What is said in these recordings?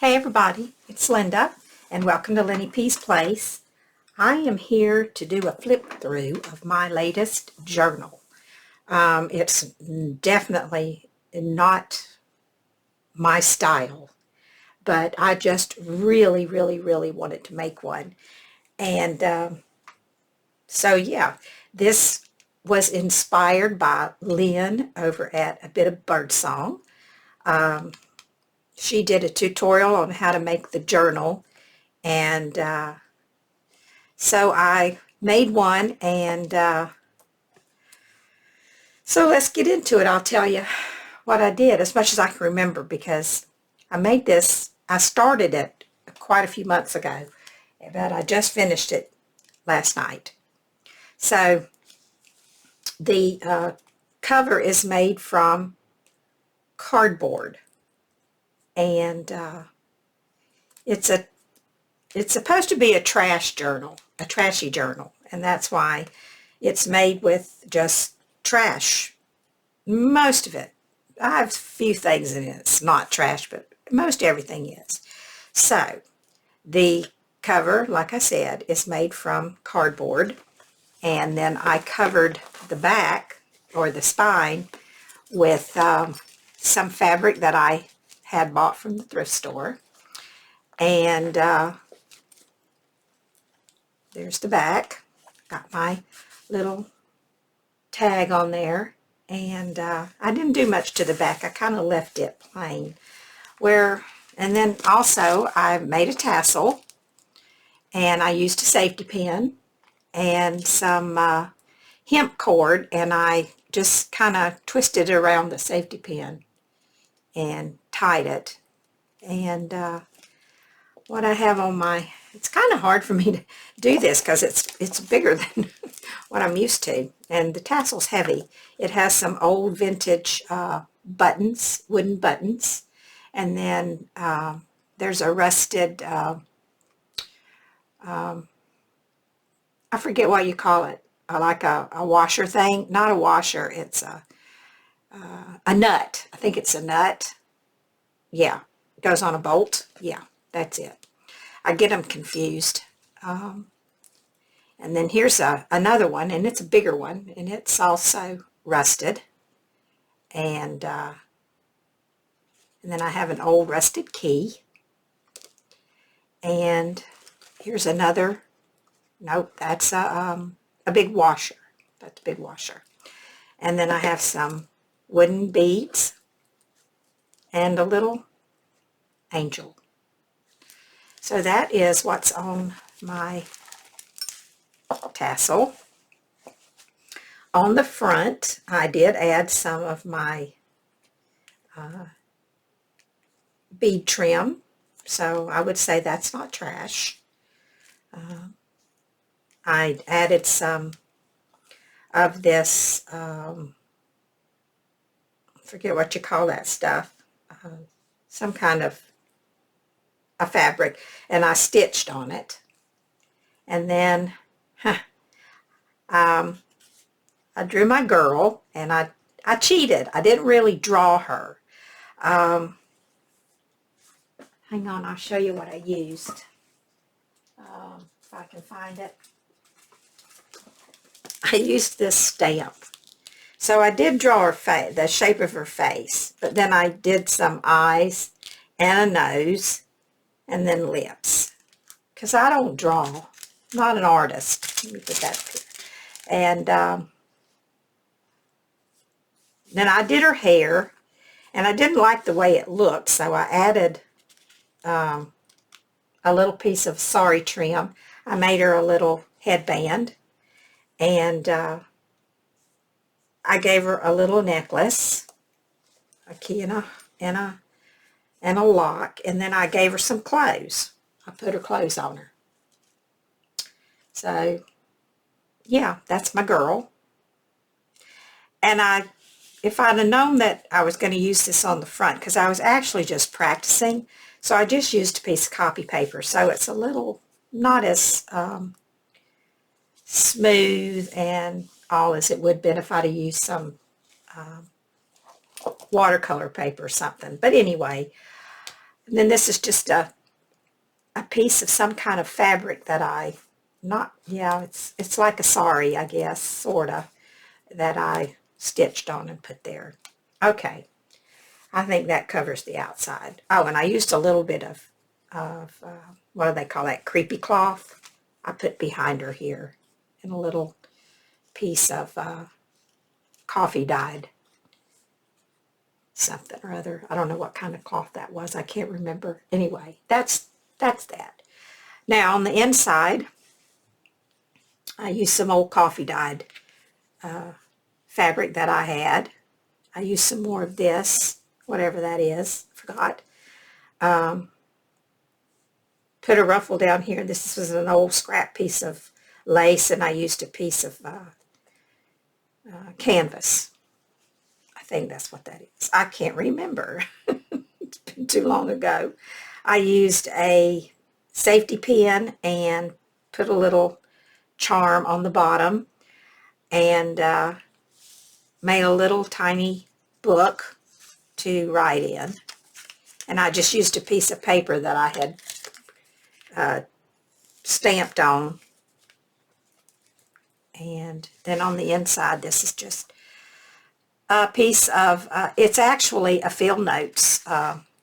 Hey everybody, it's Linda and welcome to Lenny P's Place. I am here to do a flip through of my latest journal. It's definitely not my style, but I just really wanted to make one. And so yeah, this was inspired by Lynn over at A Bit of Birdsong. She did a tutorial on how to make the journal, and so I made one, and so let's get into it. I'll tell you what I did as much as I can remember, because I made this, I started it quite a few months ago, but I just finished it last night. So the cover is made from cardboard, and it's supposed to be a trash journal, a trashy journal, and that's why it's made with just trash. Most of it. I have a few things in it it's not trash, but most everything is. So the cover, like I said, is made from cardboard, and then I covered the back or the spine with some fabric that I had bought from the thrift store, and there's the back. Got my little tag on there, and I didn't do much to the back. I kind of left it plain. And then also I made a tassel, and I used a safety pin and some hemp cord, and I just kind of twisted it around the safety pin and tied it. And what I have on it's kind of hard for me to do this because it's bigger than what I'm used to, and the tassel's heavy. It has some old vintage buttons, wooden buttons, and then there's a rusted, I forget what you call it, like a washer thing. Not a washer, it's a nut. I think it's a nut. Yeah, it goes on a bolt. Yeah, that's it. I get them confused. And then here's another one, and it's a bigger one, and it's also rusted. And then I have an old rusted key. And here's another. Nope, that's a big washer. That's a big washer. And then I have some wooden beads and a little angel. So that is what's on my tassel. On the front, I did add some of my bead trim, so I would say that's not trash. I added some of this, I forget what you call that stuff, some kind of a fabric, and I stitched on it. And then I drew my girl, and I cheated. I didn't really draw her. Hang on, I'll show you what I used. If I can find it. I used this stamp. So I did draw her face, the shape of her face, but then I did some eyes and a nose and then lips, because I don't draw. I'm not an artist. Let me put that up here. And then I did her hair, and I didn't like the way it looked, so I added a little piece of sari trim. I made her a little headband, and I gave her a little necklace, a key and a lock, and then I gave her some clothes. I put her clothes on her. So yeah, that's my girl. And if I'd have known that I was going to use this on the front, because I was actually just practicing, so I just used a piece of copy paper, so it's a little not as smooth and all as it would have been if I'd have used some watercolor paper or something. But anyway, And then this is just a piece of some kind of fabric that it's like a sari, I guess, sort of, that I stitched on and put there. Okay, I think that covers the outside. Oh, and I used a little bit of what do they call that, creepy cloth. I put behind her here, and a little piece of coffee dyed something or other. I don't know what kind of cloth that was. I can't remember. Anyway, that's that. Now on the inside, I used some old coffee dyed fabric that I had. I used some more of this, whatever that is. I forgot. Put a ruffle down here. This was an old scrap piece of lace, and I used a piece of canvas. I think that's what that is. I can't remember. It's been too long ago. I used a safety pin and put a little charm on the bottom, and made a little tiny book to write in. And I just used a piece of paper that I had stamped on. And then on the inside, this is just a piece of, it's actually a field notes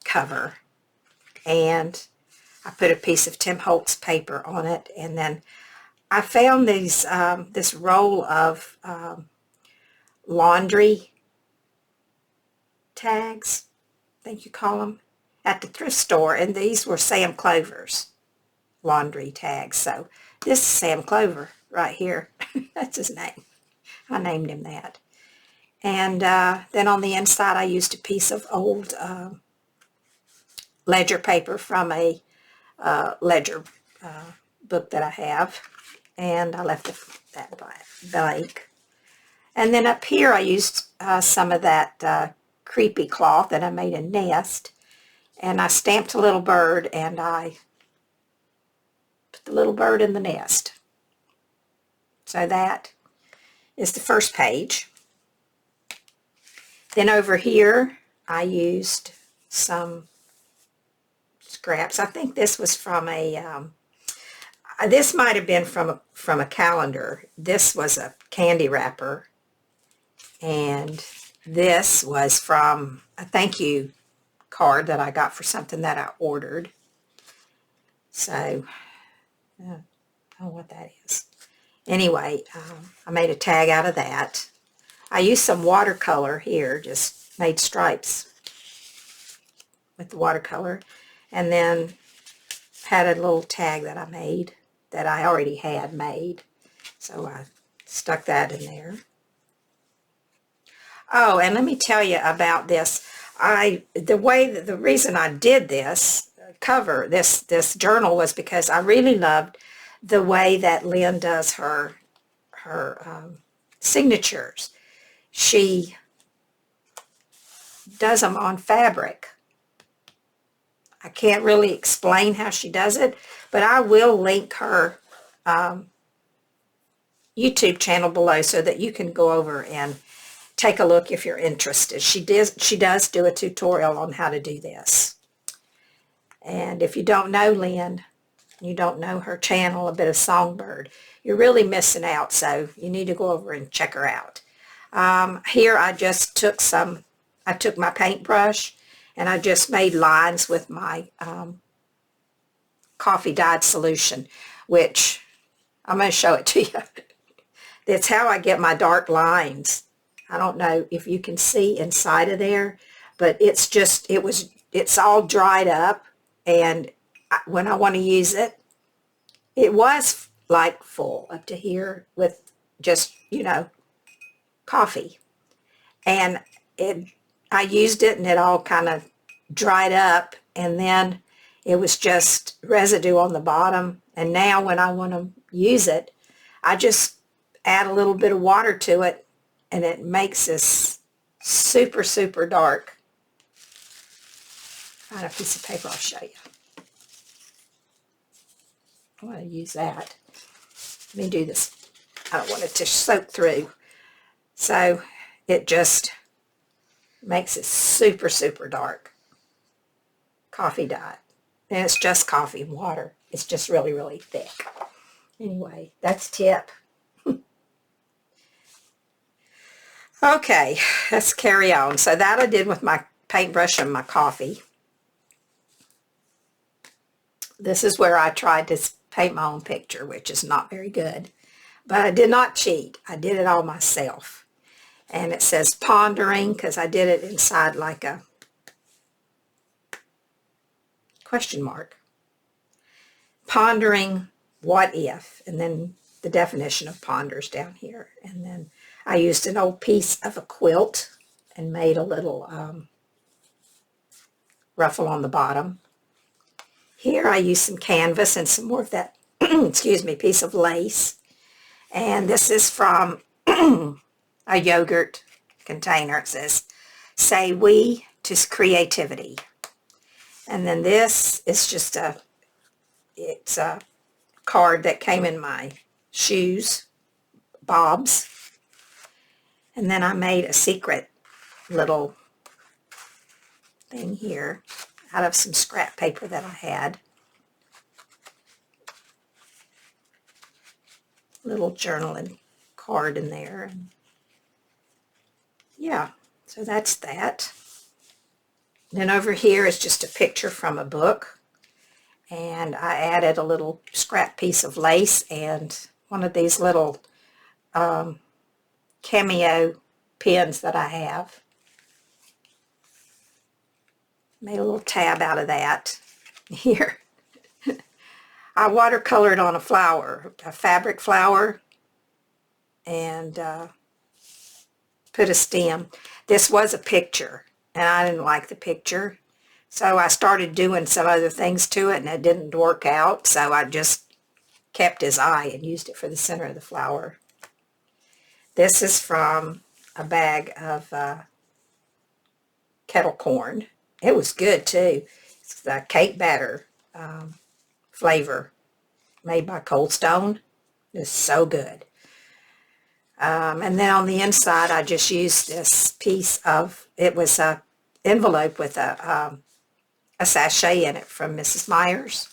cover. And I put a piece of Tim Holtz paper on it. And then I found these, this roll of laundry tags, I think you call them, at the thrift store. And these were Sam Clover's laundry tags. So this is Sam Clover right here. That's his name. I named him that. And then on the inside, I used a piece of old ledger paper from a ledger book that I have. And I left that blank. And then up here, I used some of that creepy cloth, and I made a nest. And I stamped a little bird, and I put the little bird in the nest. So that is the first page. Then over here, I used some scraps. I think this was from a, this might have been from a calendar. This was a candy wrapper. And this was from a thank you card that I got for something that I ordered. So, I don't know what that is. Anyway, I made a tag out of that. I used some watercolor here, just made stripes with the watercolor. And then had a little tag that I made, that I already had made. So I stuck that in there. Oh, and let me tell you about this. The reason I did this cover, this journal, was because I really loved the way that Lynn does her signatures. She does them on fabric. I can't really explain how she does it, but I will link her YouTube channel below so that you can go over and take a look if you're interested. She does do a tutorial on how to do this. And if you don't know Lynn, you don't know her channel, A Bit of Songbird, you're really missing out, so you need to go over and check her out. Here I just took I took my paintbrush and I just made lines with my coffee dyed solution, which I'm going to show it to you. That's how I get my dark lines. I don't know if you can see inside of there, but it's all dried up, and when I want to use it, it was like full up to here with just, coffee. And I used it and it all kind of dried up, and then it was just residue on the bottom. And now when I want to use it, I just add a little bit of water to it, and it makes this super, super dark. Find a piece of paper, I'll show you. I want to use that. Let me do this. I don't want it to soak through. So it just makes it super, super dark coffee dye. And it's just coffee and water. It's just really, really thick. Anyway, that's tip. Okay, let's carry on. So that I did with my paintbrush and my coffee. This is where I tried to paint my own picture, which is not very good. But I did not cheat. I did it all myself. And it says pondering because I did it inside like a question mark. Pondering what if, and then the definition of ponders down here. And then I used an old piece of a quilt and made a little ruffle on the bottom. Here I used some canvas and some more of that, excuse me, piece of lace. And this is from a yogurt container. It says, say we to creativity. And then this is just it's a card that came in my shoes, Bob's. And then I made a secret little thing here out of some scrap paper that I had. Little journaling card in there. And yeah, so that's that. Then over here is just a picture from a book. And I added a little scrap piece of lace and one of these little cameo pins that I have. Made a little tab out of that. Here. I watercolored on a flower, a fabric flower, and put a stem. This was a picture, and I didn't like the picture. So I started doing some other things to it, and it didn't work out. So I just kept his eye and used it for the center of the flower. This is from a bag of kettle corn. It was good, too. It's the cake batter flavor made by Cold Stone. It's so good. And then on the inside, I just used this piece of, it was a envelope with a sachet in it from Mrs. Meyer's.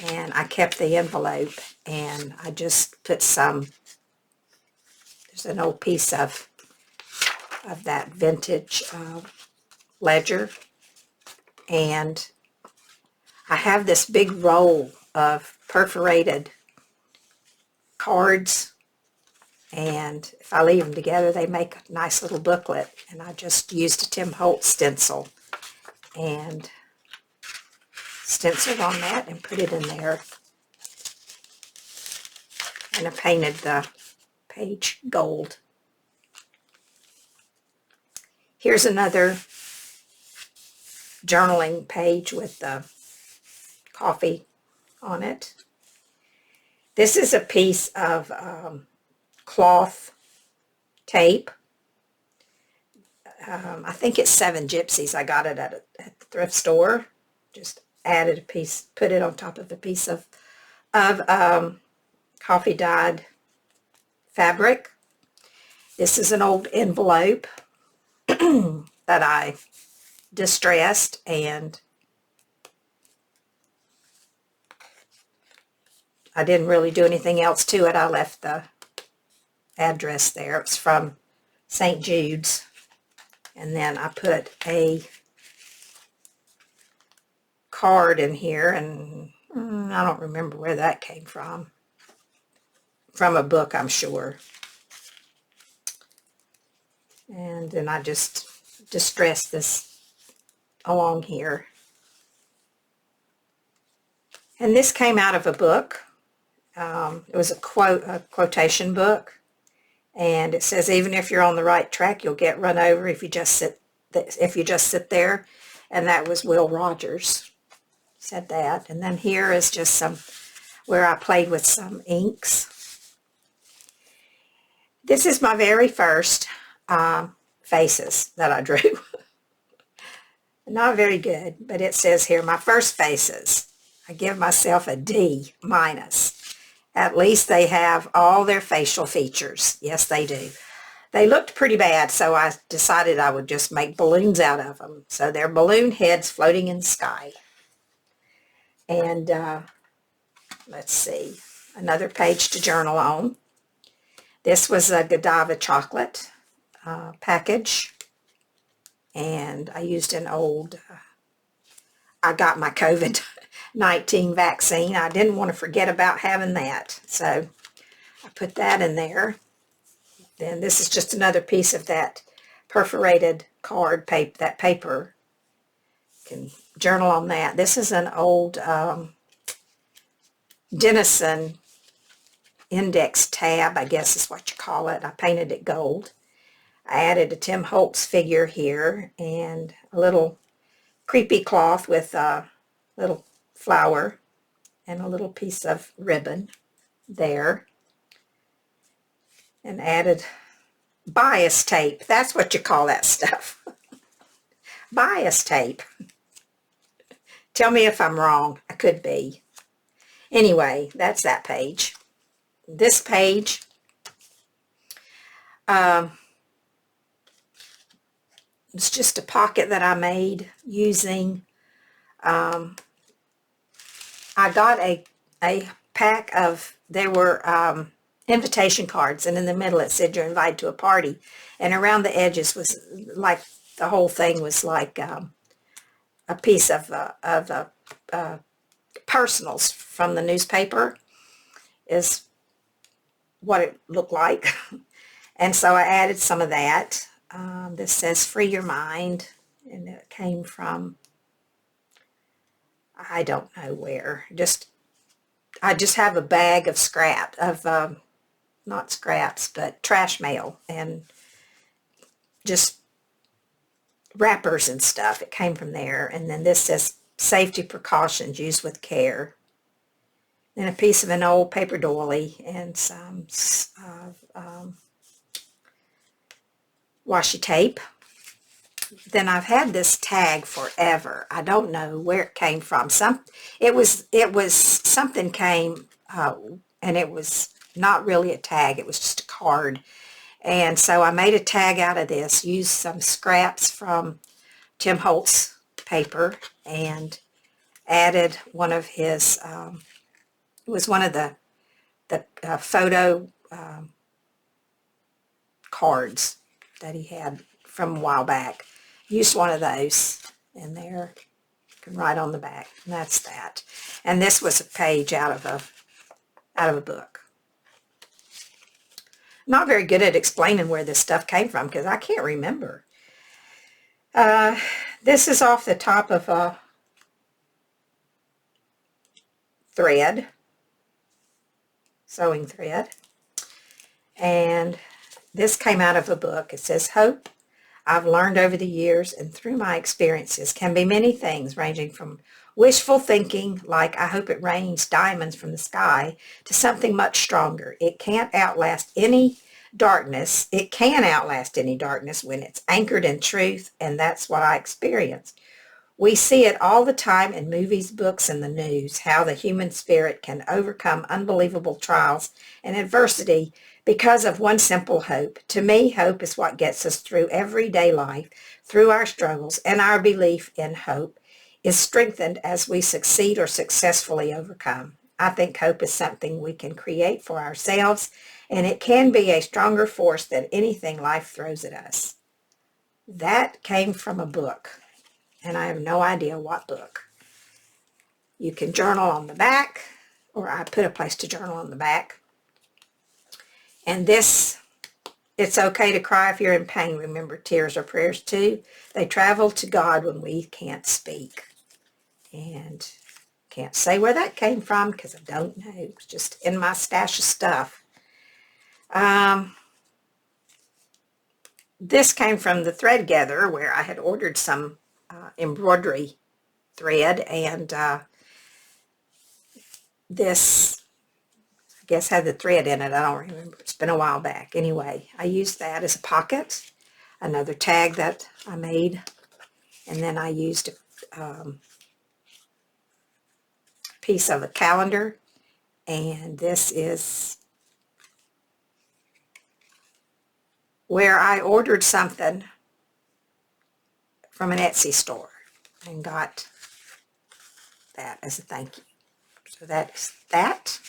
And I kept the envelope, and I just put some, there's an old piece of that vintage ledger. And I have this big roll of perforated cards, and if I leave them together, they make a nice little booklet. And I just used a Tim Holtz stencil and stenciled on that and put it in there. And I painted the page gold. Here's another journaling page with the coffee on it. This is a piece of cloth tape. I think it's 7 Gypsies. I got it at the thrift store. Just added a piece, put it on top of a piece of coffee dyed fabric. This is an old envelope that I distressed, and I didn't really do anything else to it. I left the address there. It's from St. Jude's. And then I put a card in here, and I don't remember where that came from. From a book, I'm sure. And then I just distressed this along here. And this came out of a book. It was a quotation book. And it says, even if you're on the right track, you'll get run over if you just sit there. And that was Will Rogers said that. And then here is just some where I played with some inks. This is my very first faces that I drew. Not very good, but it says here, my first faces. I give myself a D minus. At least they have all their facial features. Yes, they do. They looked pretty bad, so I decided I would just make balloons out of them. So they're balloon heads floating in the sky. And let's see, another page to journal on. This was a Godiva chocolate package. And I used an old, I got my COVID-19 vaccine. I didn't want to forget about having that. So I put that in there. Then this is just another piece of that perforated card paper, that paper. You can journal on that. This is an old Denison index tab, I guess is what you call it. I painted it gold. I added a Tim Holtz figure here and a little creepy cloth with a little flower and a little piece of ribbon there. And added bias tape. That's what you call that stuff. Bias tape. Tell me if I'm wrong. I could be. Anyway, that's that page. This page, it's just a pocket that I made using, I got a pack of, there were invitation cards, and in the middle it said you're invited to a party, and around the edges was like, the whole thing was like a piece of personals from the newspaper is what it looked like. And so I added some of that. This says free your mind, and it came from, I don't know where. I just have a bag of not scraps, but trash mail and just wrappers and stuff. It came from there. And then this says safety precautions used with care. Then a piece of an old paper doily and some washi tape. Then I've had this tag forever. I don't know where it came from. It was something came, and it was not really a tag. It was just a card. And so I made a tag out of this, used some scraps from Tim Holtz paper, and added one of his, it was one of the photo cards that he had from a while back. Used one of those in there. You can write on the back, and that's that. And this was a page out of a book. Not very good at explaining where this stuff came from because I can't remember. This is off the top of a thread, sewing thread, and this came out of a book. It says, hope I've learned over the years and through my experiences can be many things, ranging from wishful thinking, like I hope it rains diamonds from the sky, to something much stronger. It can't outlast any darkness. It can outlast any darkness when it's anchored in truth, and that's what I experienced. We see it all the time in movies, books, and the news, how the human spirit can overcome unbelievable trials and adversity because of one simple hope. To me, hope is what gets us through everyday life, through our struggles, and our belief in hope is strengthened as we succeed or successfully overcome. I think hope is something we can create for ourselves, and it can be a stronger force than anything life throws at us. That came from a book, and I have no idea what book. You can journal on the back, or I put a place to journal on the back. And this, it's okay to cry if you're in pain. Remember, tears are prayers too. They travel to God when we can't speak. And can't say where that came from because I don't know. It was just in my stash of stuff. This came from the Thread Gather, where I had ordered some embroidery thread, and this, I guess, had the thread in it. I don't remember. It's been a while back. Anyway, I used that as a pocket, another tag that I made, and then I used a piece of a calendar, and this is where I ordered something from an Etsy store and got that as a thank you. So that is that.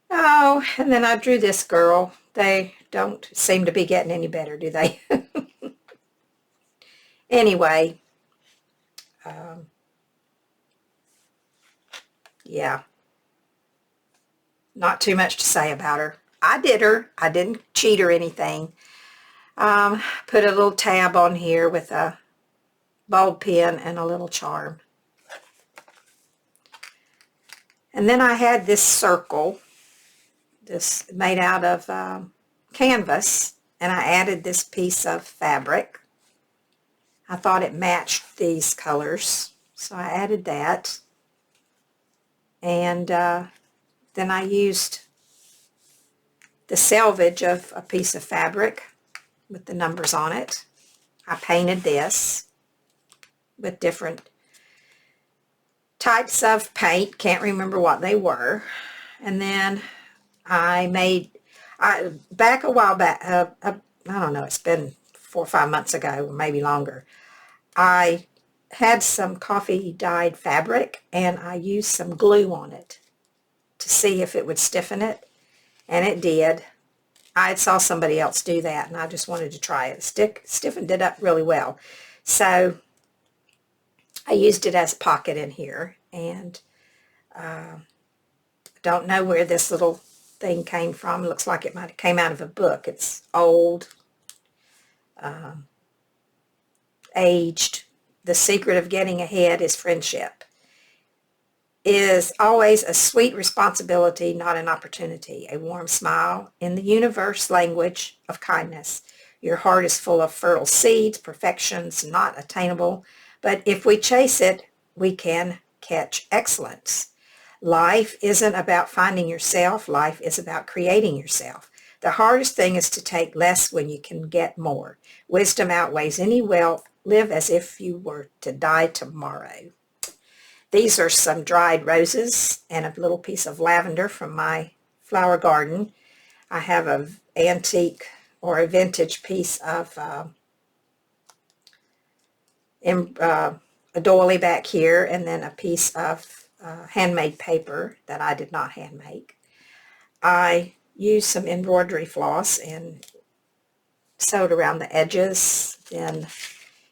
Oh, and then I drew this girl. They don't seem to be getting any better, do they? Anyway, yeah, not too much to say about her. I did her. I didn't cheat or anything. Put a little tab on here with a bulb pen and a little charm. And then I had this circle, this made out of canvas, and I added this piece of fabric. I thought it matched these colors, so I added that. And then I used the selvage of a piece of fabric with the numbers on it. I painted this with different types of paint, can't remember what they were. And then I made, back a while back, I don't know, it's been 4 or 5 months ago, or maybe longer, I had some coffee dyed fabric and I used some glue on it to see if it would stiffen it, and it did. I saw somebody else do that and I just wanted to try it. Stiffened it up really well. So I used it as a pocket in here, and I don't know where this little thing came from. It looks like it might have came out of a book. It's old, aged. The secret of getting ahead is friendship. Is always a sweet responsibility, not an opportunity. A warm smile in the universe language of kindness. Your heart is full of fertile seeds, perfections not attainable, but if we chase it, we can catch excellence. Life isn't about finding yourself. Life is about creating yourself. The hardest thing is to take less when you can get more. Wisdom outweighs any wealth. Live as if you were to die tomorrow. These are some dried roses and a little piece of lavender from my flower garden. I have an antique or a vintage piece of a doily back here, and then a piece of handmade paper that I did not hand make. I used some embroidery floss and sewed around the edges. Then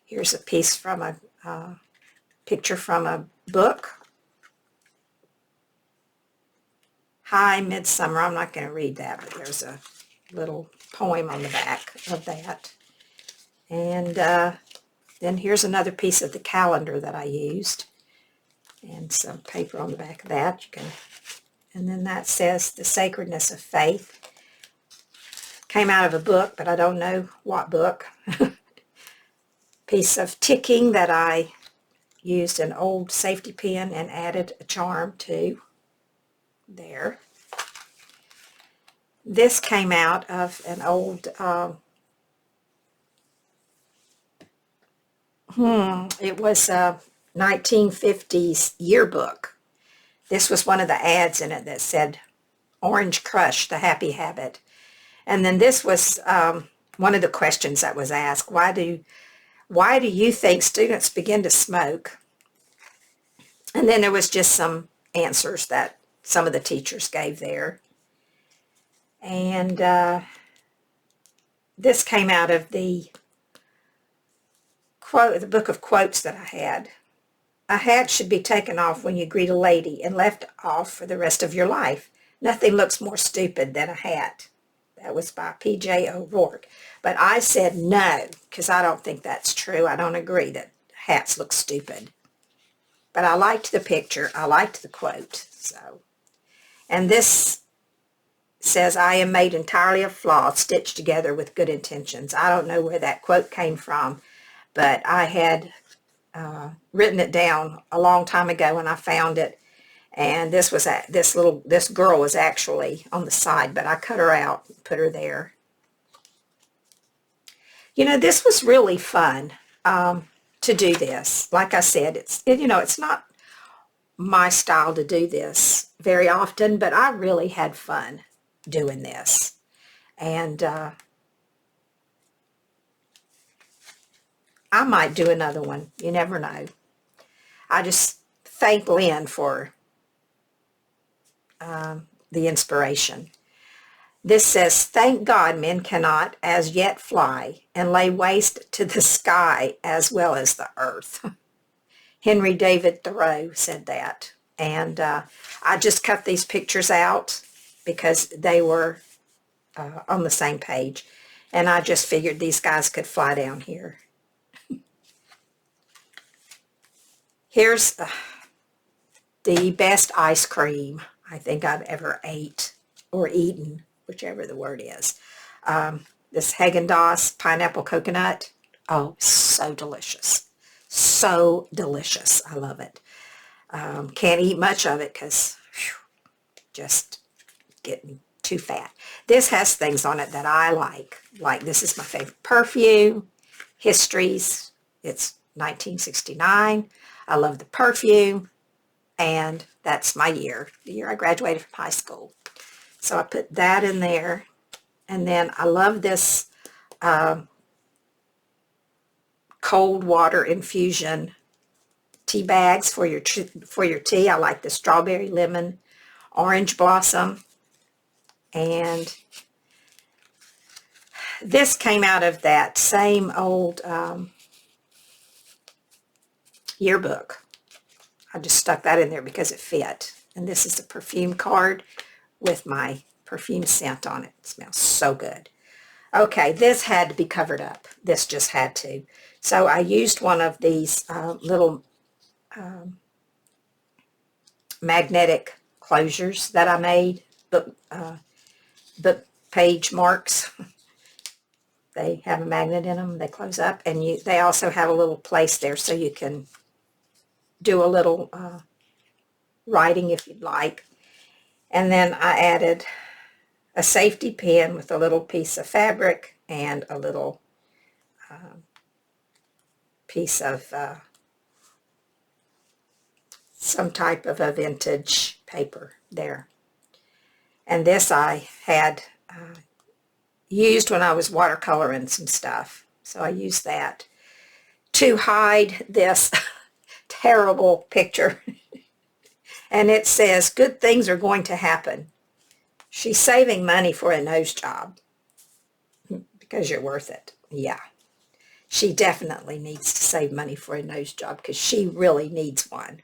here's a piece from a picture from a book. Hi, Midsummer. I'm not going to read that, but there's a little poem on the back of that. And then here's another piece of the calendar that I used, and some paper on the back of that. And then that says the sacredness of faith. Came out of a book, but I don't know what book. Piece of ticking that I used an old safety pin and added a charm to there. This came out of an old it was a 1950s yearbook. This was one of the ads in it that said Orange Crush, the happy habit. And then this was one of the questions that was asked. Why do you think students begin to smoke? And then there was just some answers that some of the teachers gave there. And this came out of the book of quotes that I had. A hat should be taken off when you greet a lady and left off for the rest of your life. Nothing looks more stupid than a hat. That was by P.J. O'Rourke. But I said no, because I don't think that's true. I don't agree that hats look stupid. But I liked the picture. I liked the quote. So, and this says, I am made entirely of flaws stitched together with good intentions. I don't know where that quote came from, but I had written it down a long time ago when I found it. And this girl was actually on the side, but I cut her out and put her there. You know, this was really fun to do this. Like I said, it's not my style to do this very often, but I really had fun doing this. And I might do another one. You never know. I just thank Lynn for the inspiration. This says, thank God men cannot as yet fly and lay waste to the sky as well as the earth. Henry David Thoreau said that. And I just cut these pictures out because they were on the same page. And I just figured these guys could fly down here. Here's the best ice cream I think I've ever ate or eaten, whichever the word is. This Haagen-Dazs pineapple coconut. Oh, so delicious. So delicious. I love it. Can't eat much of it because just getting too fat. This has things on it that I like. Like this is my favorite perfume, Histories. It's 1969. I love the perfume. And that's my year, the year I graduated from high school. So I put that in there. And then I love this cold water infusion tea bags for your tea. I like the strawberry, lemon, orange blossom. And this came out of that same old yearbook. I just stuck that in there because it fit. And this is the perfume card with my perfume scent on it. It smells so good. Okay, this had to be covered up. This just had to. So I used one of these little magnetic closures that I made, book page marks. They have a magnet in them. They close up, and they also have a little place there so you can do a little writing if you'd like. And then I added a safety pin with a little piece of fabric and a little piece of some type of a vintage paper there. And this I had used when I was watercoloring some stuff. So I used that to hide this terrible picture. And it says, good things are going to happen. She's saving money for a nose job because you're worth it. Yeah. She definitely needs to save money for a nose job because she really needs one.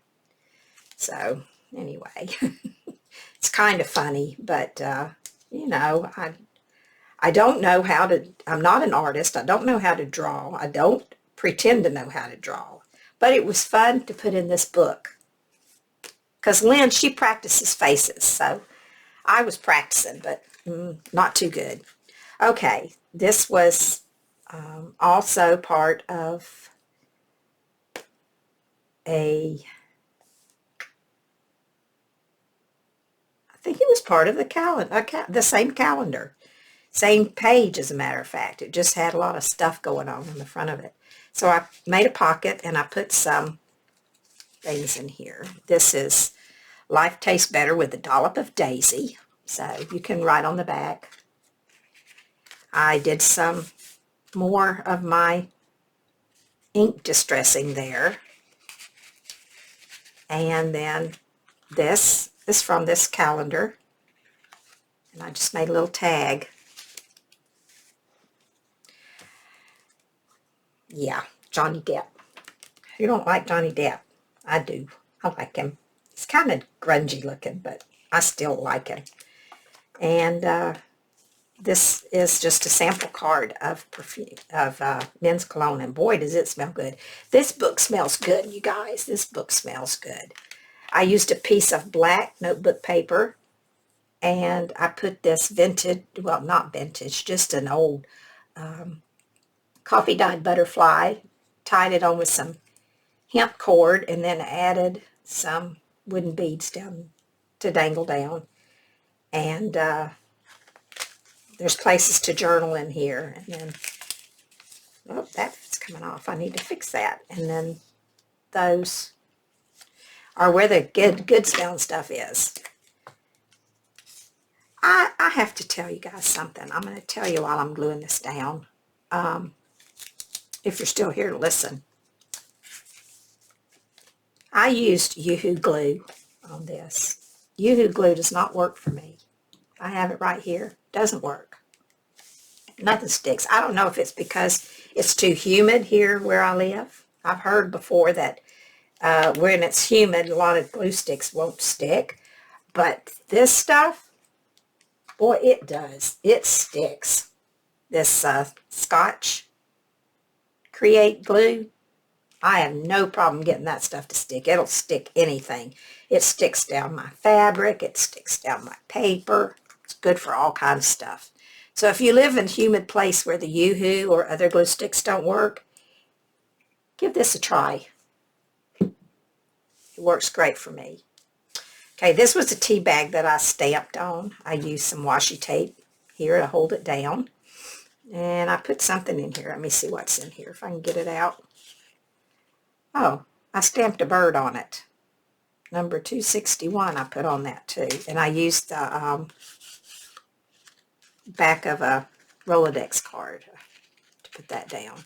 So anyway, it's kind of funny, but you know, I don't know how to, I'm not an artist. I don't know how to draw. I don't pretend to know how to draw. But it was fun to put in this book. Because Lynn, she practices faces, so I was practicing, but not too good. Okay, this was also part of I think it was part of the calendar, the same calendar. Same page, as a matter of fact. It just had a lot of stuff going on in the front of it. So I made a pocket, and I put some things in here. This is Life Tastes Better with a Dollop of Daisy. So you can write on the back. I did some more of my ink distressing there. And then this is from this calendar. And I just made a little tag. Yeah, Johnny Depp. You don't like Johnny Depp? I do. I like him. He's kind of grungy looking, but I still like him. And this is just a sample card of perfume, of men's cologne, and boy, does it smell good. This book smells good, you guys. This book smells good. I used a piece of black notebook paper, and I put this vintage, well, not vintage, just an old coffee-dyed butterfly, tied it on with some hemp cord, and then added some wooden beads down to dangle down. And there's places to journal in here. And then, oh, that's coming off. I need to fix that. And then those are where the good smelling stuff is. I have to tell you guys something. I'm going to tell you while I'm gluing this down. If you're still here to listen. I used Yoo-Hoo glue on this. Yoo-Hoo glue does not work for me. I have it right here. Doesn't work. Nothing sticks. I don't know if it's because it's too humid here where I live. I've heard before that when it's humid, a lot of glue sticks won't stick. But this stuff, boy, it does. It sticks. This Scotch Create glue, I have no problem getting that stuff to stick. It'll stick anything. It sticks down my fabric. It sticks down my paper. It's good for all kinds of stuff. So if you live in a humid place where the Yoo-Hoo or other glue sticks don't work, give this a try. It works great for me. Okay, this was a tea bag that I stamped on. I used some washi tape here to hold it down. And I put something in here. Let me see what's in here, if I can get it out. Oh, I stamped a bird on it. Number 261 I put on that too. And I used the back of a Rolodex card to put that down.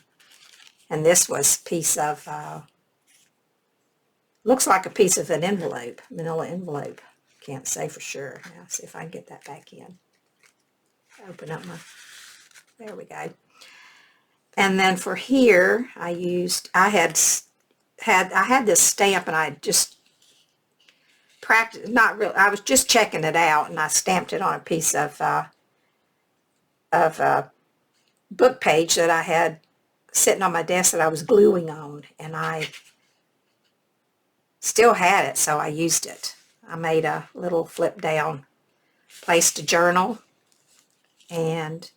And this was a piece of, looks like a piece of an envelope, manila envelope. Can't say for sure. Now, see if I can get that back in. Open up my, there we go. And then for here, I had this stamp, and I just practiced, not really, I was just checking it out, and I stamped it on a piece of book page that I had sitting on my desk that I was gluing on, and I still had it, so I used it. I made a little flip down place to journal, and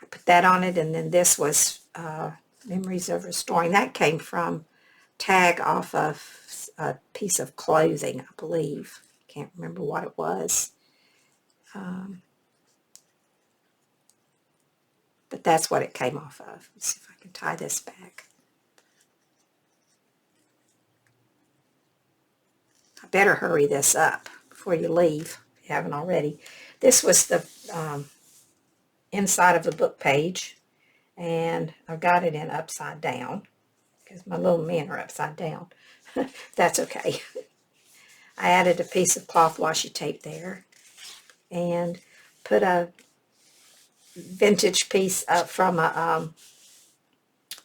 I put that on it, and then this was Memories of Restoring. That came from tag off of a piece of clothing, I believe. Can't remember what it was. But that's what it came off of. Let's see if I can tie this back. I better hurry this up before you leave, if you haven't already. This was the inside of the book page, and I've got it in upside down because my little men are upside down. That's okay. I added a piece of cloth washi tape there and put a vintage piece from a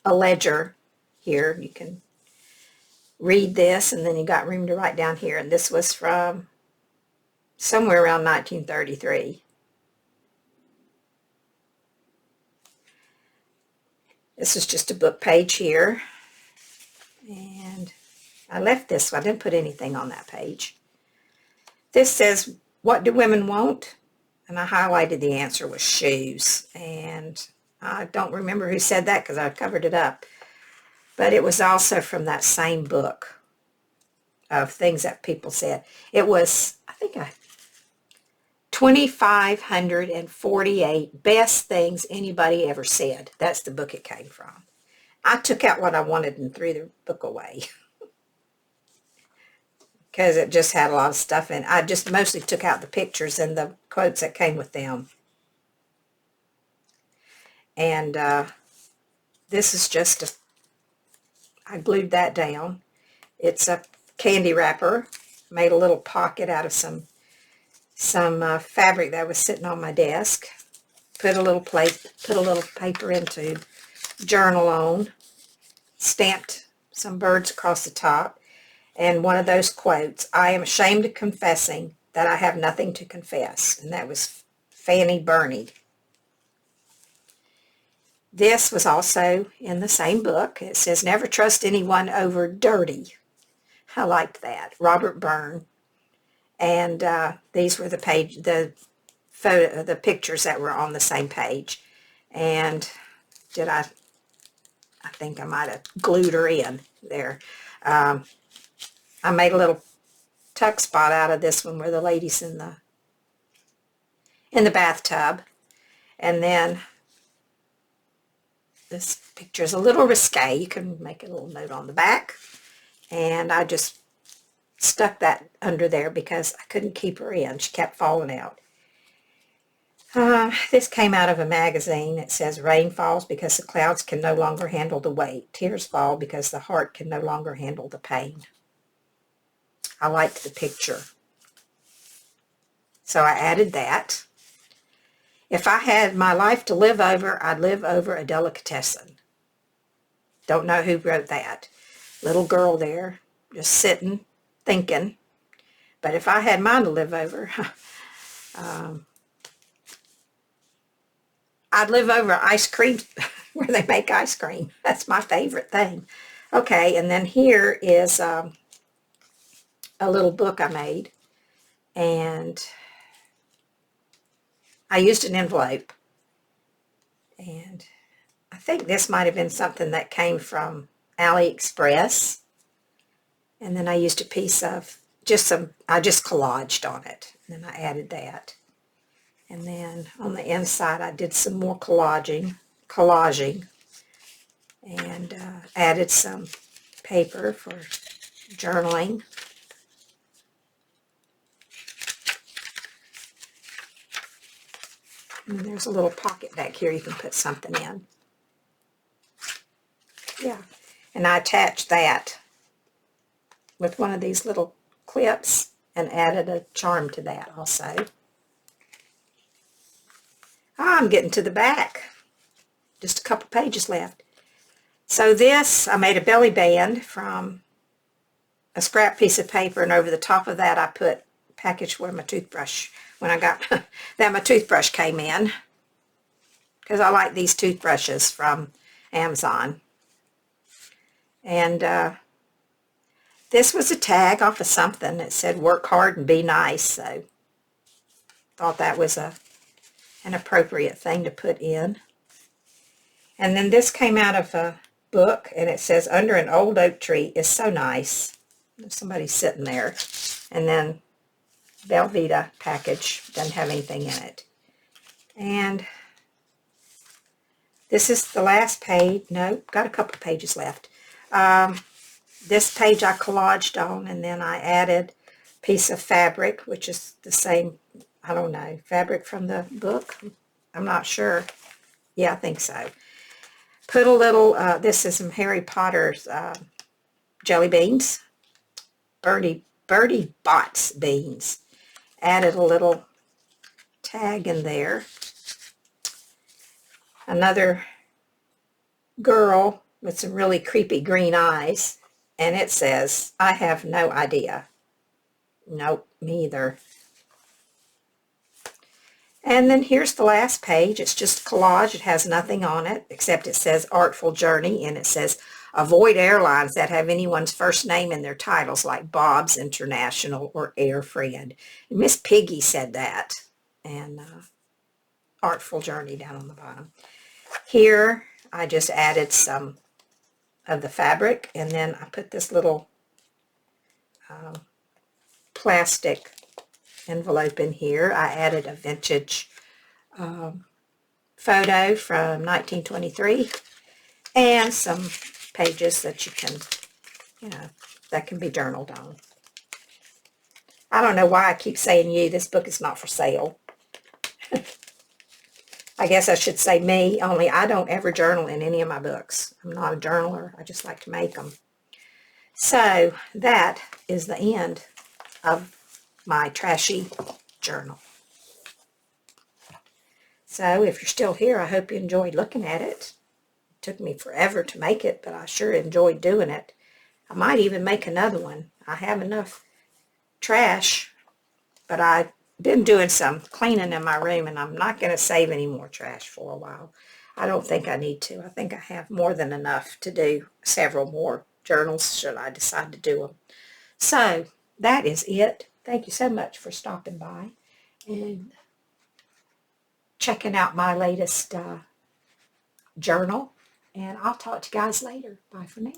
ledger here. You can read this, and then you got room to write down here. And this was from somewhere around 1933. This is just a book page here. And I left this one. I didn't put anything on that page. This says, what do women want? And I highlighted the answer was shoes. And I don't remember who said that because I covered it up. But it was also from that same book of things that people said. It was, I think, 2,548 best things anybody ever said. That's the book it came from. I took out what I wanted and threw the book away. Because it just had a lot of stuff in it. I just mostly took out the pictures and the quotes that came with them. And this is just I glued that down. It's a candy wrapper. Made a little pocket out of some fabric that was sitting on my desk. Put a little paper into journal on. Stamped some birds across the top. And one of those quotes, I am ashamed of confessing that I have nothing to confess. And that was Fanny Burney. This was also in the same book. It says, never trust anyone over dirty. I liked that. Robert Byrne. And these were the pictures that were on the same page. And I think I might have glued her in there. I made a little tuck spot out of this one where the lady's in the bathtub. And then this picture is a little risque. You can make a little note on the back. And I just stuck that under there because I couldn't keep her in. She kept falling out. This came out of a magazine. It says, rain falls because the clouds can no longer handle the weight. Tears fall because the heart can no longer handle the pain. I liked the picture. So I added that. If I had my life to live over, I'd live over a delicatessen. Don't know who wrote that. Little girl there, just sitting, thinking. But if I had mine to live over, I'd live over ice cream, where they make ice cream. That's my favorite thing. Okay, and then here is a little book I made. And I used an envelope. And I think this might have been something that came from AliExpress. And then I used a piece of I just collaged on it. And then I added that. And then on the inside I did some more collaging, and added some paper for journaling. And there's a little pocket back here you can put something in. Yeah, and I attached that with one of these little clips and added a charm to that also. I'm getting to the back. Just a couple pages left. So this, I made a belly band from a scrap piece of paper, and over the top of that I put a package where my toothbrush, when I got that my toothbrush came in, because I like these toothbrushes from Amazon. And this was a tag off of something that said work hard and be nice, so thought that was an appropriate thing to put in. And then this came out of a book, and it says, under an old oak tree is so nice. There's somebody sitting there. And then Velveeta package, doesn't have anything in it. And this is the last page. No, got a couple pages left. This page I collaged on, and then I added a piece of fabric, which is the same, I don't know, fabric from the book. I'm not sure. Yeah, I think so. Put a little, this is some Harry Potter's jelly beans. Birdie Bots beans. Added a little tag in there. Another girl with some really creepy green eyes. And it says, I have no idea. Nope, me either. And then here's the last page. It's just a collage. It has nothing on it, except it says Artful Journey, and it says, avoid airlines that have anyone's first name in their titles, like Bob's International or Air Friend. And Miss Piggy said that. And Artful Journey down on the bottom. Here, I just added some of the fabric, and then I put this little plastic envelope in here. I added a vintage photo from 1923 and some pages that you can, that can be journaled on. I don't know why I keep saying you. This book is not for sale. I guess I should say me, only I don't ever journal in any of my books. I'm not a journaler. I just like to make them. So that is the end of my Trashy Journal. So if you're still here, I hope you enjoyed looking at it. It took me forever to make it, but I sure enjoyed doing it. I might even make another one. I have enough trash, but I've been doing some cleaning in my room, and I'm not going to save any more trash for a while. I don't think I need to. I think I have more than enough to do several more journals should I decide to do them. So that is it. Thank you so much for stopping by and checking out my latest journal. And I'll talk to you guys later. Bye for now.